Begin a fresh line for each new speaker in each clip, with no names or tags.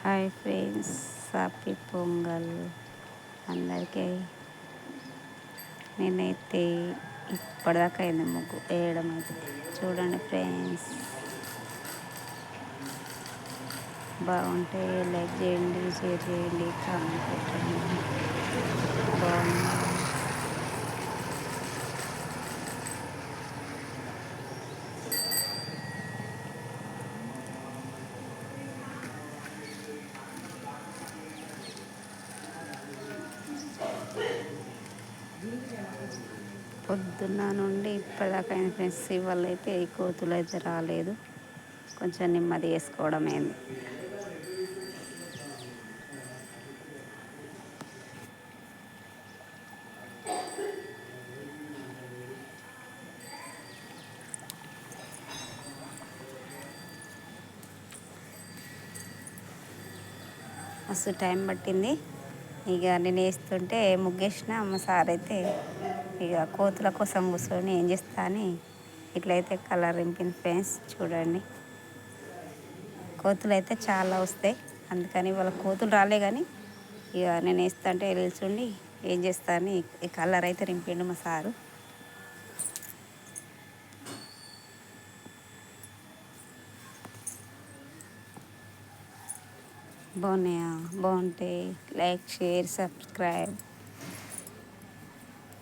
Hi friends, happy pongal అందరికీ. నేనైతే ఇప్పటిదాకా అయింది ముగ్గు వేయడం అయితే. చూడండి ఫ్రెండ్స్, బాగుంటే లైక్ చేయండి, షేర్ చేయండి, కామెంట్ పెట్టండి. బాగుంది. పొద్దున్న నుండి ఇప్పటిదాకా అయింది ఫ్రెండ్స్. ఇవాళ అయితే ఈ కోతులు అయితే రాలేదు, కొంచెం నెమ్మది వేసుకోవడం అయింది. మస్తు టైం పట్టింది. ఇక నేను వేస్తుంటే ముగ్గేసిన మా సార్ అయితే ఇక కోతుల కోసం కూర్చొని ఏం చేస్తా అని ఇట్లయితే కలర్ రింపింది ఫ్రెండ్స్. చూడండి, కోతులు అయితే చాలా వస్తాయి, అందుకని వాళ్ళ కోతులు రాలే కానీ ఇక నేను వేస్తా అంటే నిల్చుండి ఏం చేస్తా అని ఈ కలర్ అయితే రింపిండు మా సారు. బాగున్నాయా? బాగుంటే లైక్, షేర్, సబ్స్క్రైబ్.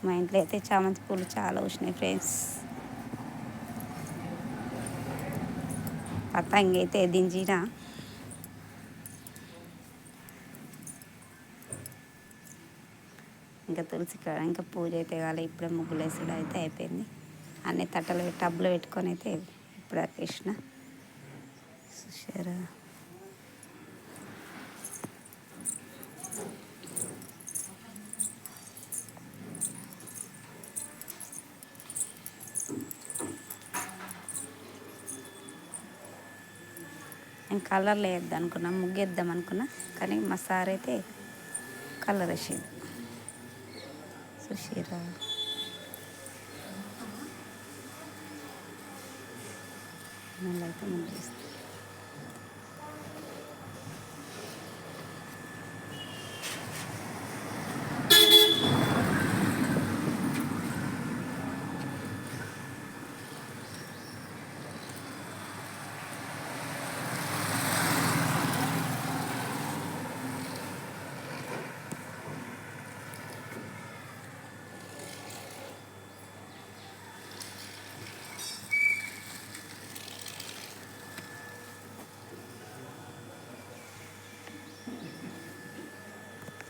మా ఇంట్లో అయితే చామంతి పూలు చాలా వచ్చినాయి ఫ్రెండ్స్. పతంగి అయితే దించిన. ఇంకా తులసి కాడ ఇంకా పూజ అయితే కాలే. ఇప్పుడే ముగ్గులు వేసుడు అయితే అయిపోయింది. అన్ని తట్టలు టబ్లో పెట్టుకొని అయితే ఇప్పుడు వేసిన. చూసారా? నేను కలర్లు వేద్దాం అనుకున్నా, ముగ్గేద్దాం అనుకున్నా, కానీ మా సార్ అయితే కలర్ వేసిండు. చూసిరా? మళ్ళీ అయితే ముగ్గేస్తాను.